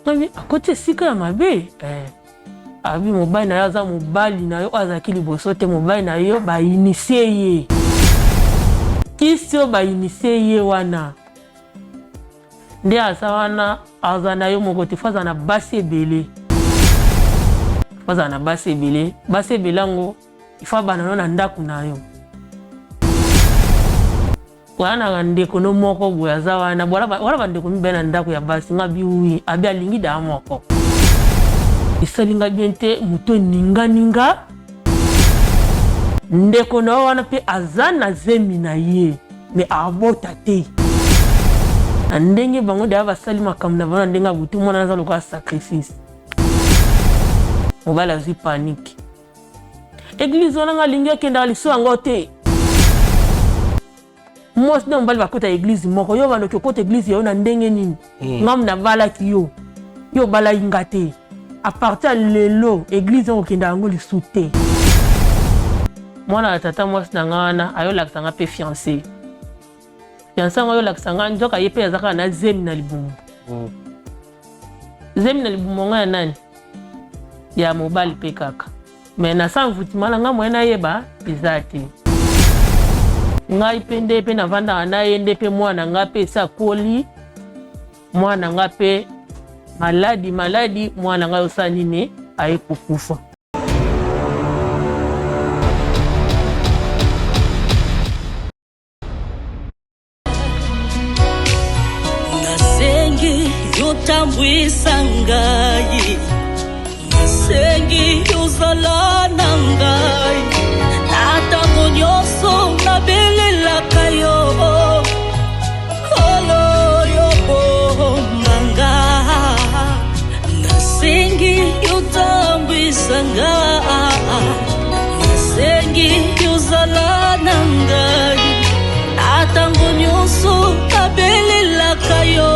Ngami akote sika ya mabe. Abi mobali na yo aza mobali na yo azaki liboso te mobali na yo ba initie ye. Kisio ba initie ye wana. Nde asa wana aza na yo moko te faza na basi ebele. Faza na basi ebele. Basi ebele ngo ifa bana na ndaku na yo. Wana ndeko no moko boya aza wana wala bandeko mibena ndaku ya basi ngabi wi abi alingi da moko. Isalinga biente muto ninga ndeko na wana pe azana zemi na ye me abota te ndenge bango da basali makamna bana ndenga butu mwana naza lokwa sacrifice mobala zi panique église wana ngalingi akenda liso yango te mos na mbali bakota église moko yo bano kokota église yo na ndenge nini ngam na bala ki yo bala inga te à partir lelo église on kenda ngo lisute mwana tata mos na ngana ayo laksanga pe fiancé ngo yo laksanga njoka yepe azaka na zemi na libumu zemi na libumu nga nani ya mobile pe kaka mais na sans vutimala nga mwana yeba bizati ngai pende pe na vanda na yende pe mwana nga pe sa koli mwana nga pe maladi mwana nga yosanine aye kukufa nasengi yotambwisa ngai nasengi yozala na ngai natango nyonso nabelelaka yo Sanga nasengi yozala na ngai atango nyonso kabelelaka yo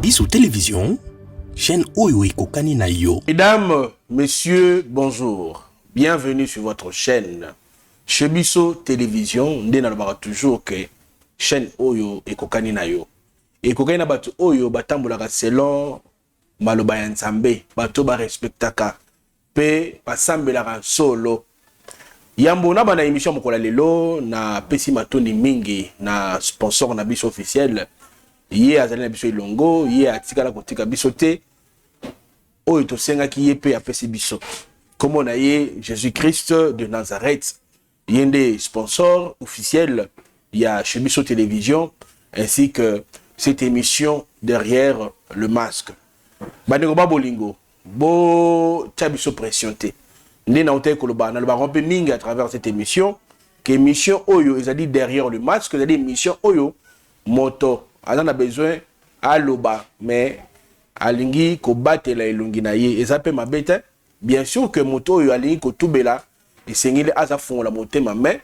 Biso Télévision, chaîne Oyo Ekokani na yo. Mesdames, messieurs, bonjour. Bienvenue sur votre chaîne. Chez Biso Télévision, nous avons toujours que chaîne Oyo Ekokani na yo. Ekokani na batu Oyo batambulaka selon maloba ya Nzambe, bato ba respectaka pe basambelaka solo. Yambo na bana émission mokola lelo na pesi matoni mingi na sponsor na biso officiel. Yé azali na biso ilongo, yé atikala kotika biso te. Oyo tosenga ki yé pe apesi biso. Comme on a yé Jésus-Christ de Nazareth, yende sponsor officiel, il y a chez Biso Télévision, ainsi que cette émission derrière le masque. Baneko ba bolingo, bo tabiso pression te. Ndé na ote koloba, na loba rompe mingi à travers cette émission, que émission Oyo, ils a dit derrière le masque, ils a dit émission Oyo, moto. Alors on a besoin à loba, mais alingi ko batela elongi na ye, et ça peut m'abete. Bien sûr que moto Oyo alingi ko tubela, et sengile asa fond la motema, mais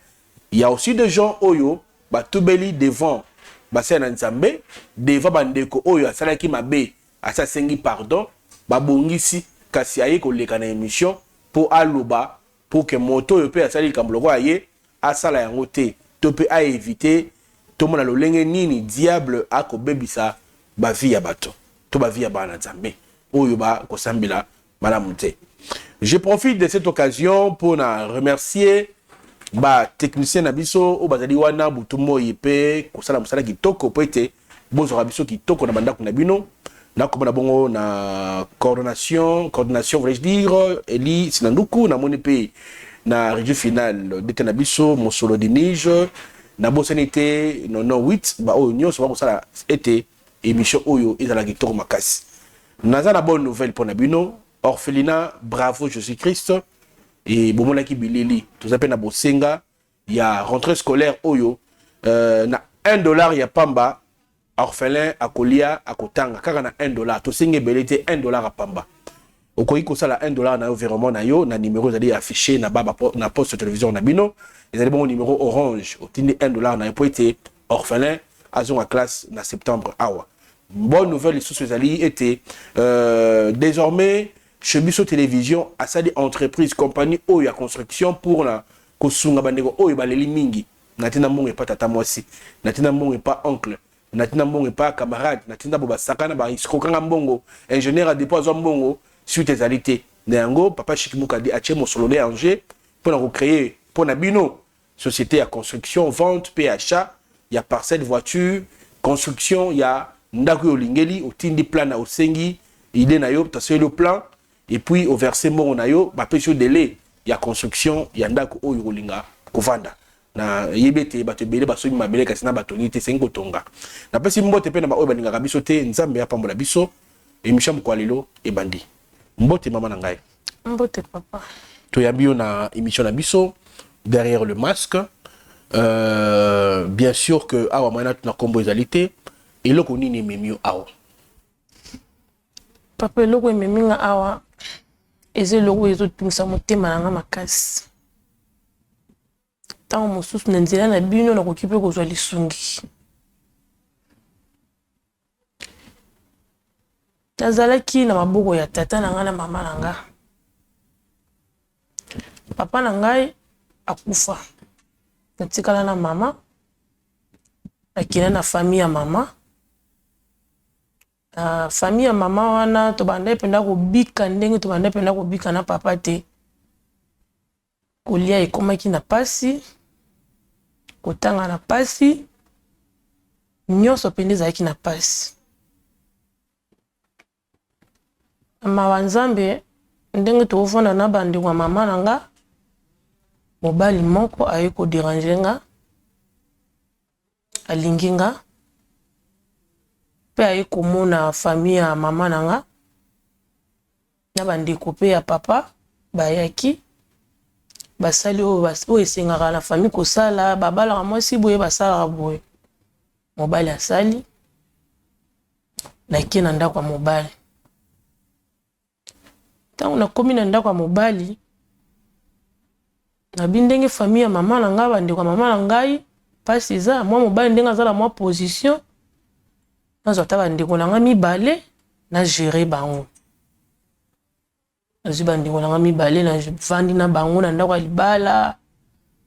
il y a aussi des gens Oyo, ba tubeli devant, ba sena nzambe, devant bandeko Oyo asala ki mabe, asa sengi pardon, ba bongisi kasi aye ko leka na émission pour aloba, pour que moto Oyo pe asali kambloko aye, asala yango te, to pe a éviter. Tout le monde a le lenge nini diable a ko bebisa ba vie ya bato to ba vie ya bana nzambe oyo ba ko sambila malamu te. Je profite de cette occasion pour na remercier ba technicien na biso o bazali wana butumo yepe ko sala musala kitoko po ete bozo biso kitoko na bandako na bino na ko na bongo na coordination voulais-je dire Eli Sinanduku na moni pe na régie finale de na biso Mosolo Dinige na bosanité non 8 ba oyo nyonso ba kosala ete émission oyo ezala kitoko makasi. Naza na bonne nouvelle pour na bino orphelinat Bravo Jésus-Christ et Bomonaki Bilili tout ça na Bosenga il y a rentrée scolaire oyo na $1 ya pamba orphelin akolia akotanga kaka na $1 to senge belete $1 a pamba okoki kosala $1 na yo virement na yo na numéro ezali affiché na baba na poste de télévision na bino ezali bon numéro orange otindi $1 na yo po ete orphelin azonga classe na septembre awa. Bonne nouvelle sous ezali était désormais chez Biso Télévision a sali entreprise compagnie oyo ya construction pour la kosunga bandeko oyo baleli mingi natina mbongo pas tata mwasi natina mbongo pas oncle natina mbongo pas camarade natina boba sakana ba iskokanga mbongo ingénieur a dépose mbongo suite ezalité ndango papa Chikimuka di atie mosolone Angers pour la recréer pour na bino société à construction vente PHA il y a parcelle voiture construction il y a ndako olingeli otindi plan na osengi idée na yo taseli le plan et puis au verset mbongo na yo ba pesio délai il y a construction il y a ndako oyo olinga kovanda na yebete bato bele basoki mabele kasi na batoni te sengo tonga na pesi mbote pe na ba oyo baninga biso te nzambe apambola biso emisha mkwalelo ebandi mbote mama na ngai mbote papa to yambio na émission na biso derrière le masque bien sûr que awa mana tuna kombo ezalité eloko nini memio awa papa eloko ememinga awa eze eloko ezotungisa motema nanga makasi ntango mosusu na nzela na bino nakoki mpe kozwa lisungi nazalaki na maboko ya tata na ngai na mama na ngai papa na ngai akufa natikala na mama nakina na famille ya mama famille ya mama wana tobanda ependa kobika ndenge tobanda ependa kobika na papa te kolia ekomaki na pasi kotanga na pasi nyonso pende ezalaki na pasi mawa nzambe ndenge tofanda na bandeko ya mama na nga mobali moko aye koderange nga alingi nga pe aye komona famille ya mama na nga na bandeko pe ya papa bayaki basali oyo esengaka na famille kosala babalaka mwasi boye basalaka boye mobali asali nakie na ndako ya mobali ntango nakomi na ndako ya mobali nabi ndenge famille ya mama na ngai bandeko ya mama na ngai mpasi eza mwa mobali ndenge azala mwa position nazwa ata bandeko na ngai mibale na gérer bango nazwi bandeko na ngai mibale na vandi na bango na ndako ya libala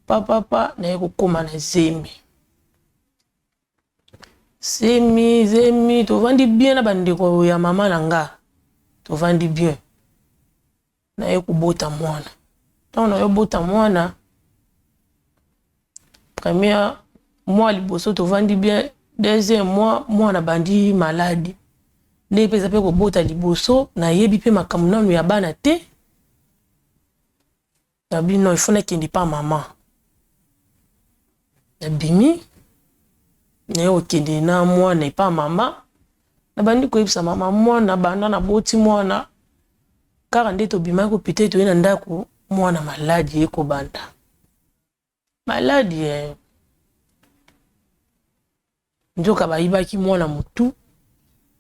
papapa naye kokóma na zemi zemi tovandi bien na bandeko ya mama na nga tovandi bien naye kobota mwana ntango naye bota mwana premier mois liboso tovandi bien deuxième mois mwana bandi maladi nde mpeza mpe kobota liboso nayebi mpe makambo nanu ya bana te nabi non ifo nakende pa mama nabimi naye kokende na mwana epa mama nabandi koyebisa mama mwana banda na boti mwana kaka nde tobimaki kopita toye na ndako mwana maladi ekobanda maladi nzoka bayibaki mwana mutu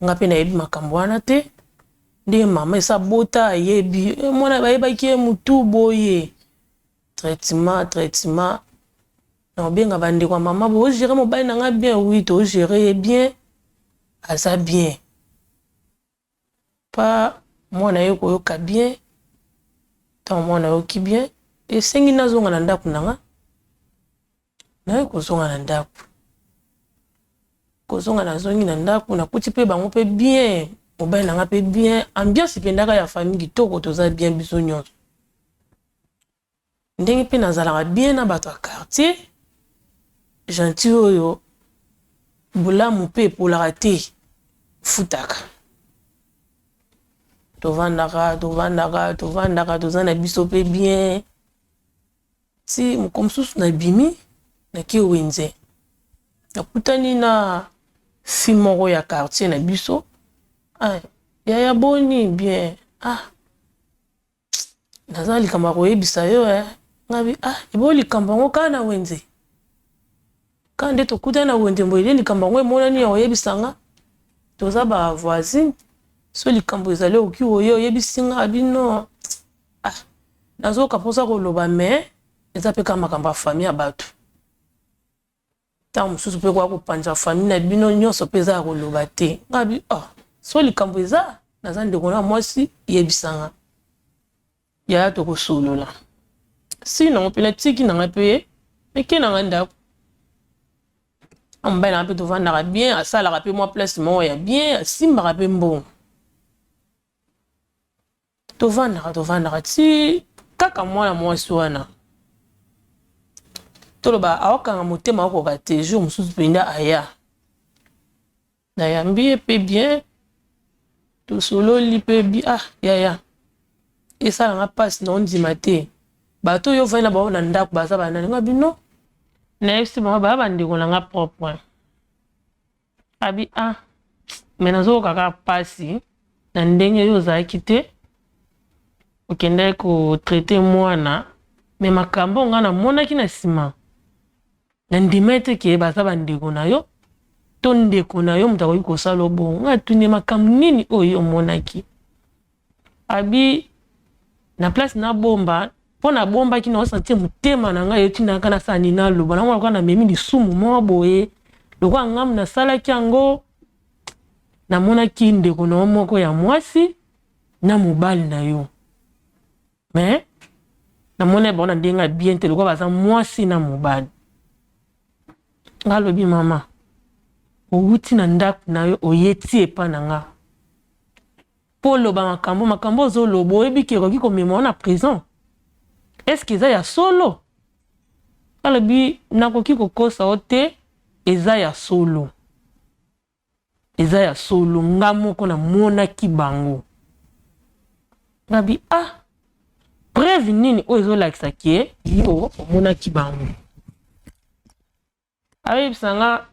nga mpe nayebi makambo wana te nde mama esa bota ayebi mwana bayebaki ye mutu boye traitement naobenga bandeko ya mama bo ogere mobali na nga bien oui toogere ye bien aza bien pa mwana ye koyoka bien ntango mwana yoki bien esengi nazonga na ndako na nga naye kozonga na ndako kozonga nazongi na ndako nakuti mpe bango mpe bien mobali na nga mpe bien ambiance ependaka ya famille kitoko toza bien biso nyonso ndenge mpe nazalaka bien na bato ya quartier gentil oyo bulamu mpe epolaka te futaka tovandaka toza na biso mpe bien si mokomosusu nabimi naki wenze nakutani na fi moko ya quartier na biso yaya boni bien naza likambo koyebisa yo ngabi ebo likambo ngo kana wenze kande tokuta na wenze mboile likambo ngo emonani oyebisanga toza ba voisine so likambo ezali oki oyo oyebisinga abino nazoka mposa koloba me eza mpe kaka makambo ya famille ya bato ntango mosusu mpe kwa kopanza famille na bino nyonso mpe eza ya koloba te ngabi so likambo eza naza ndeko na mwasi yebisanga yaya tokosolola sinon mpe natiki nanga mpe meke nanga ndako mobali nanga mpe tovandaka bien asalaka mpe mwa place moko ya bien asimbaka mpe mbongo tovandaka ti kaka mwana mwasi wana toloba aokanga motema akoka te jour mosusu mpenza aya nayambi ye mpe bien tosololi mpe yaya esalanga mpasi na ondima te bato oyo ovandi na bao na ndako baza banani nga bino nayebisi bango baya bandeko nanga propre abi me nazokoka kaka mpasi na ndenge oyo ozalaki te okendaki kotraite mwana me makambo nga namonaki na nsima na ndima ete ke baza bandeko na yo to ndeko na yo moto akoki kosala obongo nga tuni makambo nini oyo omonaki abi na place na bomba mpo na bombaki na osantie motema na ngai etinaka nasala nini aloba nango lokola namemi lisumu moko boye lokola ngamu nasalaki yango namonaki ndeko na yo moko ya mwasi na mobali na yo me namona bango na ndenge bien te lokola baza mwasi na mobali nga alobi mama outi na ndako na yo oyeti epa na nga mpo loba makambo ozoloba oyebi ke ekoki komema na prison eske eza ya solo alobi nakoki kokosa o te eza ya solo nga moko namonaki bango ngabi preuve nini oyo ezolakisa ke yo omonaki bango ayebisanga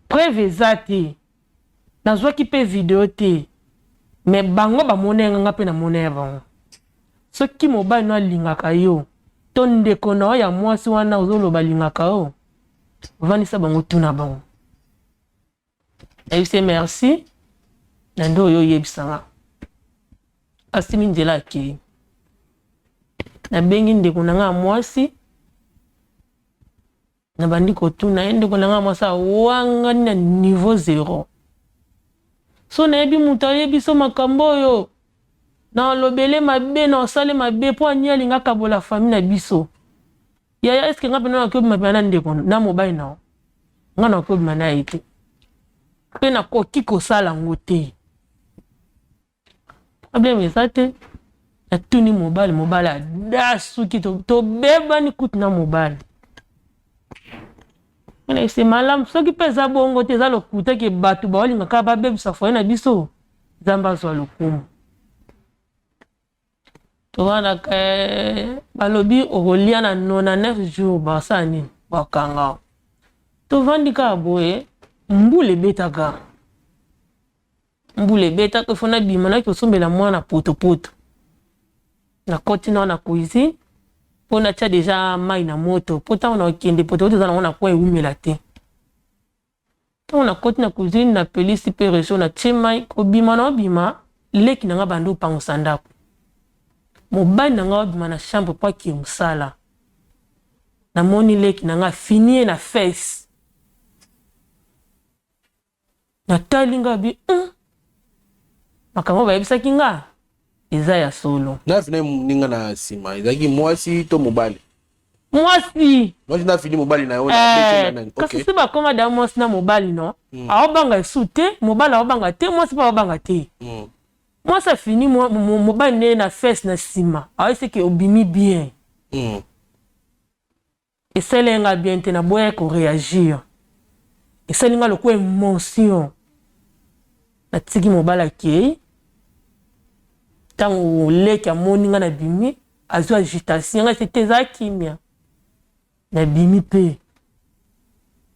preuve eza te nazwaki mpe video te me bango bamonenga nga mpe namonaya bango soki mobali no alingaka yo to ndeko na yo ya mwasi wana ozoloba alingaka yo ovandisa bango tuna bango ayebisi merci na nde oyo oyebisanga asimi nzela akei nabengi ndeko na nga mwasi nabandi kotuna ye ndeko na nga mwasi awangani na niveau 0 so nayebi moto ayebi so makambo oyo na olobele mabe na osale mabe mpo ani alingaka bola famille na biso yaya eske nga pena nakoki obima na ndeko na mobali nao nga nakoki obima na ye te mpe nakoki kosala yango te probleme eza te natuni mobali ada suki tobebani kutu na mobali ese malamu soki mpe eza bongo te eza lokuta ke bato baolingaka babebisa foye na biso nzambe azwa lokumu towanaka balobi okolia na 99 jours basala nini bakanga tovandi kaka boye mbula ebetaka ifo nabima naki osombela mwana potopoto nakoti nao na cuisine mpo natia deja mai na moto mpo ntango na okende potopoto eza nango na kwa ewumela te ntango nakoti na cuisine na pelisi mpe reso natie mai kobima na obima leki na nga bando opangosa ndako mobali na nga obima na chambre mpo akie mosala namoni leki na nga finie na fese natali nga bi makambo bayebisaki nga eza ya solo na fina ninga na nsima ezalaki mwasi to mobali mwasi na fini mobali na yo kasi se bakoma da mwasi na mobali no aobanga esu te mobali aobanga te mwasi mpe aobanga te mwasi afini mobali nde na fese na nsima aoyeseke obimi bien eselenga bien te naboya koreagir eselinga lokola émotion natiki mobali akei ntango leki amoni nga nabimi azwi agitation nga sete eza kimia nabimi mpe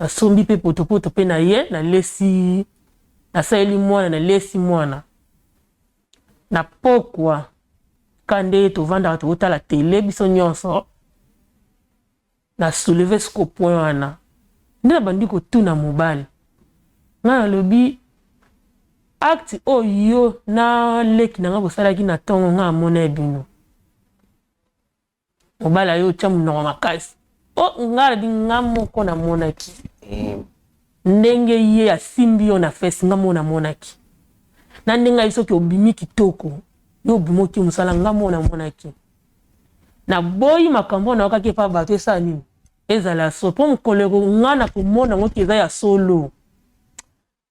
nasombi mpe potopoto mpe na ye nalesi nasaleli mwana nalesi mwana na pokwa kande tovanda totala tele biso nyonso na soulever ce point wana nde bandi kotuna mobali nga nalobi acte oyo na leki nanga bosalaki na ntongo nga amona ebino mobali ayo otya monoko makasi nga nalobi nga moko namonaki ndenge ye asimbi yo na fesi nga moko namonaki na ndenge ayi soki obimi kitoko yo obimoki mosala nga moko namonaki na boyi makambo na okaki epa bato esala nini ezala so mpo mokoleko nga na komona ngo ki eza ya solo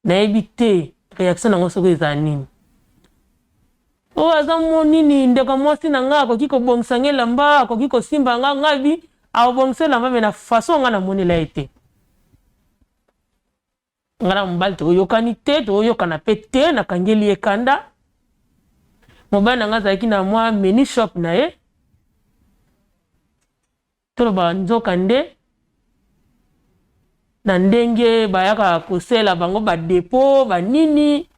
nayebi te réaction nango soki eza nini oyo aza mo nini ndeko mwasi na nga akoki kobongisa nga elamba akoki kosimba nga ngabi akobongisa elamba me na façon nga namonela ye te nga na mobali toyokani te toyokana mpe te nakangeli ye kanda mobali na nga azalaki na mwa mini shop na ye toloba nzoka nde na ndenge bayaka kosela bango badepo banini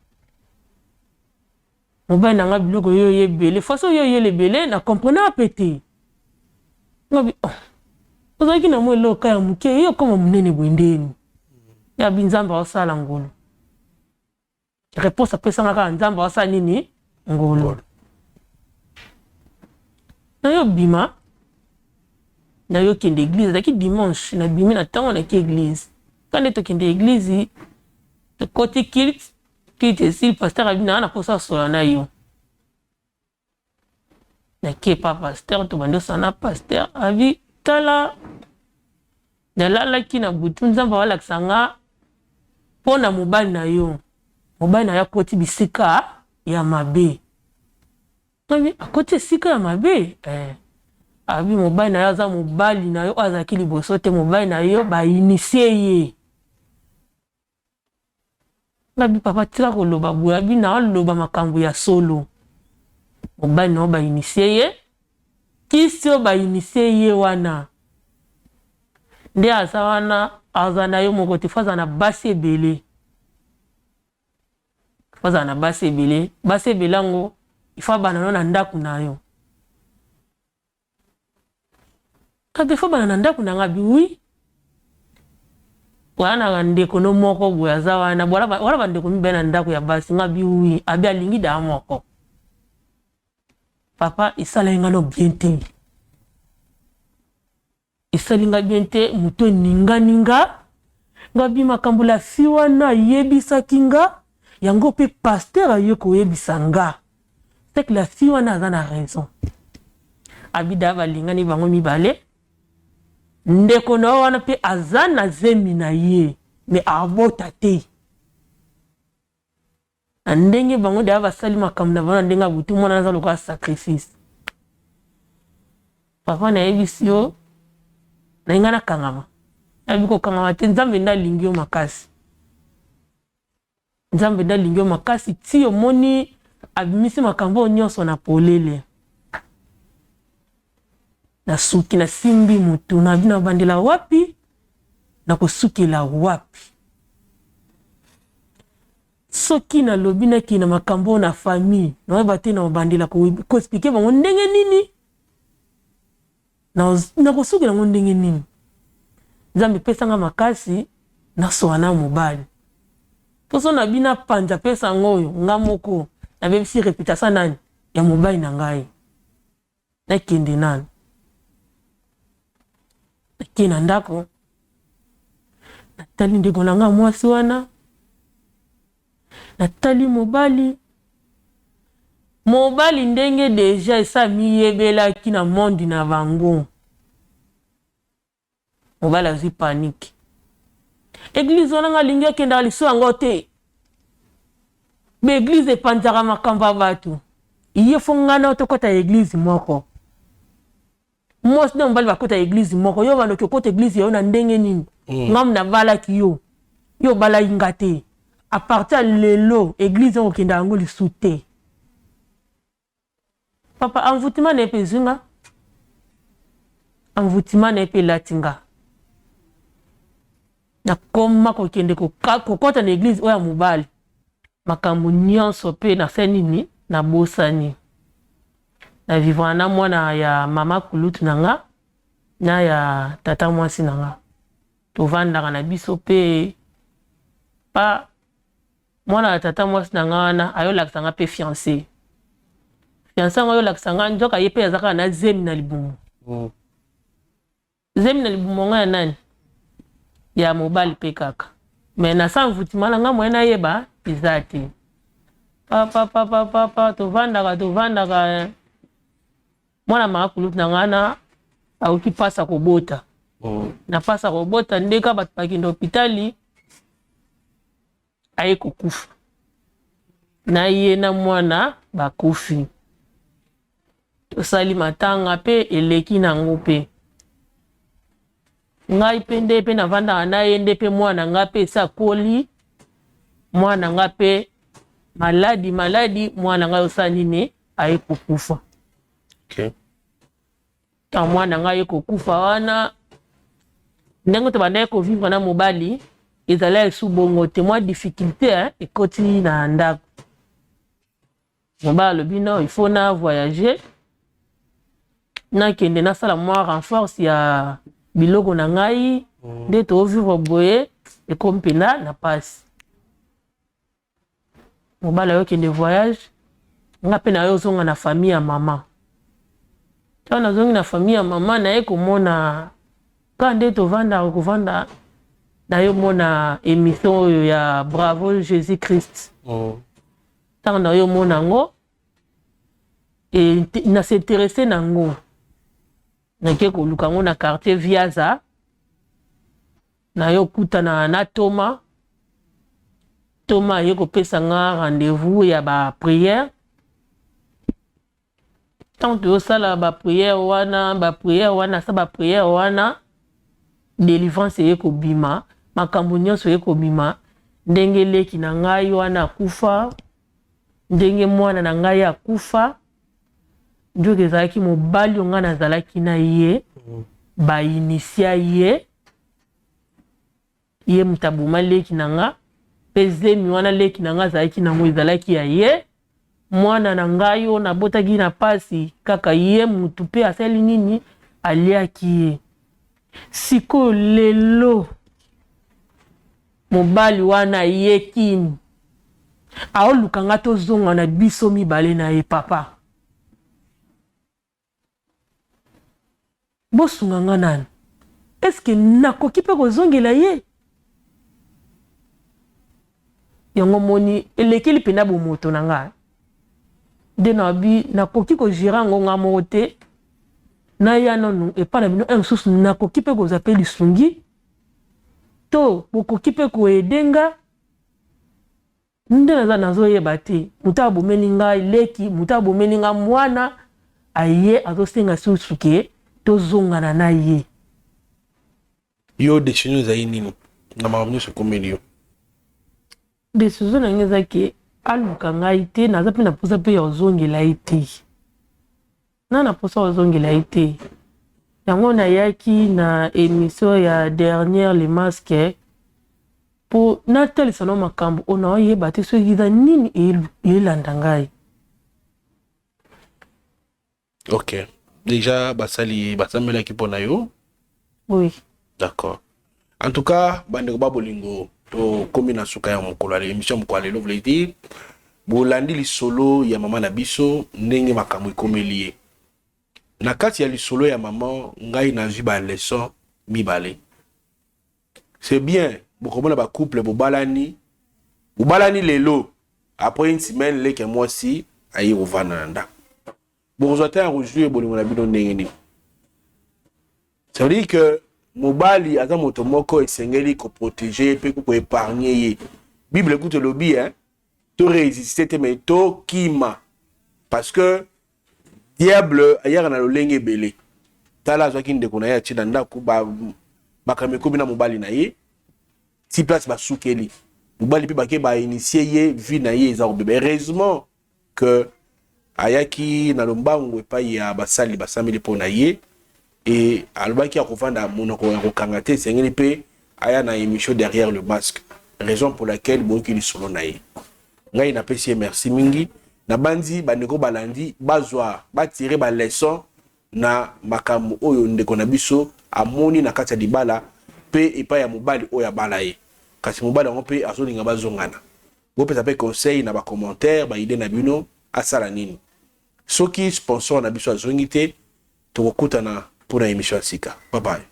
mobali na nga biloko yo yebele façon yo yelebele na comprendre ape te ngabi ozalaki na mwa eloko ya moke yo koma monene bwendeni ya binzambe osala ngolo réponse apesanga kaka nzambe osala nini ngolo na yo bima na yo kende église azalaki dimanche na bimi na ntango naki église kande tokende église côté kilte esili paster abi na ana posa sola na yo naki epa paster tobandi osala na paster abi tala nalalaki na butu nzambe awalakisa nga mpo na mobali na yo akoti bisika ya mabe abi akoti esika ya mabe abi mobali na yo aza mobali na yo azalaki liboso te mobali na yo bainisie ye abi papa tika koloba boye abi naoloba makambo ya solo mobali na yo bainisie ye kisi oyo bainisie ye wana nde aza wana aza na yo moko te fo aza na basi ebele basi ebele yango ifo abana no na ndako na yo kabe fo bana na ndako na nga bi wi wana ndeko no moko boye aza wana wala bandeko mibale na ndako ya basi nga bi wi abi alingi daa moko papa isala nga no bien te isalinga bien te muto ninga nga bi makambo la fi wana yebisaki nga yango pe pasteur aye koyebisa nga c'est que la fi wana aza na raison abida balingani bango mibale ndeko na wana pe aza na zemi na ye me abota te na ndenge bango de basali makambo na bango ndenge abutu mwana aza lokola sacrifice papa na yebisi yo na inga na kangama abi kokangama te nzambe ndalingi yo makasi ti omoni abimisi makambo nyonso na polele na suki na simbi mutu na bina bandela wapi na kosukela wapi soki na lobi na ki na makambo na famille na bate na bandela ko expliquer bango ndenge nini na kosukela ngo ndenge nini nzambe pesanga makasi na soana mobali poso na bina panja pesa ngoyo nga moko na bebisi reputation nani ya mobali na ngai na kende nani na ndako natali ndeko na nga mwasi wana natali mobali ndenge deja esa miyebelaki na mondi na bango mobali azwi panike église wana nga lingi akendaka liso yango te baeglise epanzaka makambo ya bato iye fo ngana otokota église moko mwasi na mobali bakota église moko yo banoki okota église yayo na ndenge nini ngamu na balaki yo balaki nga te a partir lelo église okenda yango lisu te papa envoûtement na epe zunga envoûtement na epe latinga na koma kokende kokota na église oya mobali makambo nyonso pe na se nini na bosani na vivre na mwana ya mama kulutu nanga na ya tata mwasi nanga tovandaka na biso pe pa mwana ya tata mwasi nanga wana ayolakisanga pe fiancé ngo ayolakisanga nzoka ye pe azaka na zemi na libumu zemi na libumu nga ya nani ya mobali pe kaka mais na sa mvutima na nga mwena yeba eza te papa tovandaka mwana mama kulutu na nga na auki pasa kobota na pasa kobota ndeka bato bakende hopitali aye kokufa na ye na mwana bakufi tosali matanga pe eleki nango pe ngai pe nde pe navandaka na ye nde pe mwana nga pe esakoli mwana nga pe maladi mwana nga osali ne aye kokufa ta mwana nga ye kokufa wana ndenge to banda ye kovivre na mobali ezala esu bongo te mwa difficulté ekoti na ndako mobali alobi no il faut na voyager nakende nasala mwa renforce ya biloko na ngai nde tovivre boye ekomi mpena na pasi mobali ayokende voyage nga mpe naye ozonga na famille ya mama ntango nazongi na famille ya mama naye komona ka nde tovandaka kovanda naye omona émission oyo ya Bravo Jésus Christ ntango naye omona yango nasinteresse nango nake koluka yango na quartier Viaza naye okutana na Toma aye kopesa nga rendez-vous ya baprière ntango toyosala baprière wana sa baprière wana délivrance eye kobima makambo nyonso eye kobima ndenge leki na ngai wana akufa ndenge mwana na ngai akufa njoki ezalaki mobali onga nazalaki na ye bainitia ye mutabuma leki na nga mpe zemi wana leki na nga azalaki nango ezalaki ya ye mwana na ngai oyo nabotaki na pasi kaka ye mutu mpe asali nini aliaki ye sikoyo lelo mobali wana ye kini aoluka nga tozonga na biso mibale na ye papa bosunga nga nani eske nakoki mpe kozongela ye yango moni elekeli mpena bomoto na ngai nde nabi nakoki kozira ngo nga moko te na ya nanu epa na bino mosusu nakoki mpe kozwa mpe lisungi to bokoki mpe koedenga nde naza nazoyeba te moto abomeli ngai leki moto abomeli ngai mwana aye azosenga susu ke tozongana na ye yo décision ezali nini na makambo nyonso ekomeli yo décision na ngai ezaki aluka ngai te naza mpe na posa mpe ya ozongela ye te na posa ozongela ye te yango nayaki na émission ya dernière le masque po natalisa no makambo oyo naoyeba te soki eza nini eyelanda ngai ok déjà basamelaki mpo na yo oui d'accord en tout cas bandeko babolingo tokomi na suka ya mokolo ya émission mokolo ya lelo voulait dire bolandi lisolo ya mama na biso ndenge makambo ekomeli ye na kati ya lisolo ya mama ngai nazwi baleson mibale c'est bien bokomona bacouple bobalani lelo après une semaine leke mwasi aye kovanda na ndako bokozwa te ya kojouer bolingo na bino ndenge nini ça veut dire que mobali aza moto moko esengeli koprotéger mpe koépargne ye bible ekuti elobi to résister te mais to kima parce que diable ayaka na lolenge ebele tala azwaki ndeko na ye atie na ndako makambo ekomi na mobali na ye ti place basukeli mobali mpe bake bainitie ye vie na ye eza kobeba heureusement que ayaki na lombangu epai ya basali basameli mpo na ye et alobaki akovanda monoko ya kokanga te esengeli mpe aya na émission derrière le masque raison pour laquelle boyoki lisolo na ye ngai napesi ye merci mingi na bandi bandeko balandi bazwa batire ba leçon na makambo oyo ndeko na biso amoni na kati ya libala pe epa ya mobali oyo abala ye kasi mobali yango pe azolinga bazongana bopesa pe conseil na ba commentaire ba idée na bino asala nini soki sponsor na biso azongi te tokokutana pour na émission ya sika. Bye bye.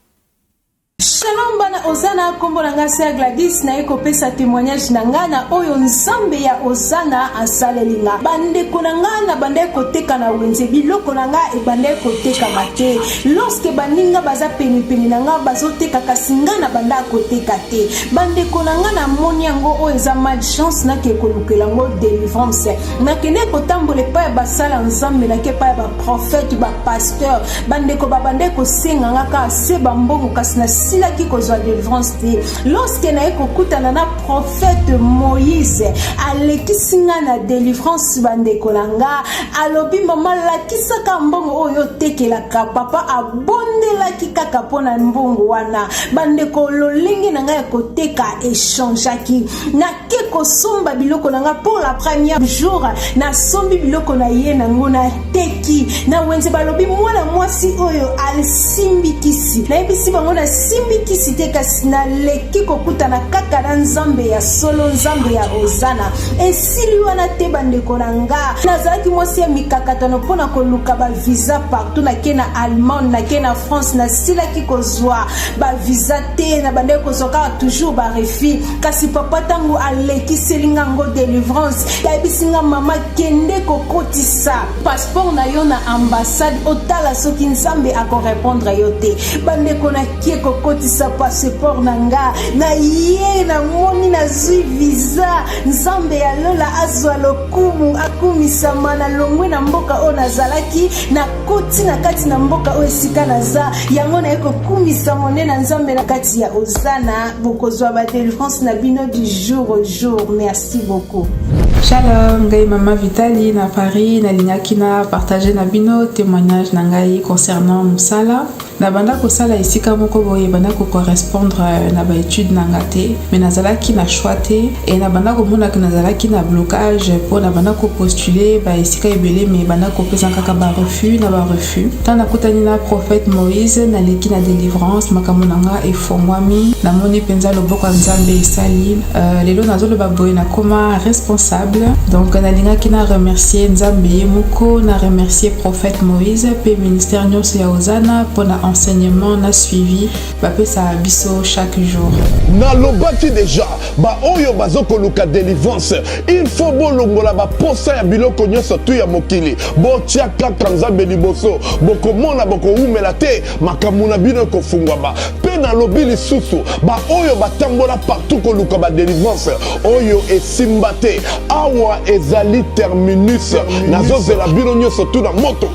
Shalom bana Ozana kombo na nga Sir Gladys na eko pesa témoignage na nga na oyo nzambe ya Ozana asalelinga bande konanga na bande koteka na wenze biloko na nga e bande koteka mate lorsque baninga baza peni na nga bazoteka kasinga na banda koteka te bande konanga na moni yango oyo eza malchance na ke kolukela ngo délivrance na kene kotambola pa ya basala nzambe na ke pa ya ba prophète ba pasteur bande ko babande ko senga nga ka se bambongo kasi na sila ki kozwa délivrance te lorsque na ekokutana na prophète Moïse alekisinga na délivrance bandeko nanga alobi mama lakisaka mbongo oyo tekelaka papa abondelaki kaka pona mbongo wana bandeko lolingi nanga ekoteka échangeaki na ke kosomba biloko nanga pour la première jour na sombi biloko na ye nango na teki na wenze balobi mwana mwasi oyo alsimbikisi na ebisi bango na simbikisi te kasi na leki kokutana kaka na nzambe ya solo nzambe ya Ozana esili wana te bandeko nanga nazalaki mwasi ya mikakatano mpona koluka ba visa partout na ke na Allemagne na ke na France na silaki kozwa ba visa te na bandeko kozwa kaka toujours ba refi kasi papa tango alekiselinga ngo délivrance yabisinga mama kende kokotisa passeport na yo na ambassade otala soki nzambe akorépondre yo te bandeko na kie kokotisa passeport nanga na ye na moni na zui visa nzambe ya lola azwa lokumu akumisama na longwe na mboka o nazalaki na koti na kati na mboka o esika naza yango na eko kumisa mone na nzambe na kati ya Ozana bokozwa ba délivrance na bino du jour au jour. Merci beaucoup. Shalom, ngai Mama Vitali na Paris na linyaki na partager na bino témoignage na ngai concernant musala na banda kosala esika moko boye banda ko correspondre na ba étude na ngate mais nazalaki na choix te et na banda ko mona que nazalaki na blocage pour na banda ko postuler ba esika ebele mais banda ko pesa kaka ba refus na ba refus tant na kutani na prophète Moïse na leki na délivrance makamonanga e fongwami na moni penza loboko nzambe esali lelo nazolo ba boye na koma responsable donc nalingaki na remercier nzambe moko na remercier prophète Moïse pe ministère nyonso ya Ozana pour na enseignement na suivi bapesa biso chaque jour na lobaki déjà ba oyo bazoko luka délivrance il faut bolongola ba posa ya biloko nyonso tu ya mokili botia kaka nzambe liboso bokomona bokoumela te makamuna bino kofungwa ba pe na lobi lisusu ba oyo batambola partout koluka ba délivrance oyo esimba te awa ezali terminus nazozela bino nyonso tu na moto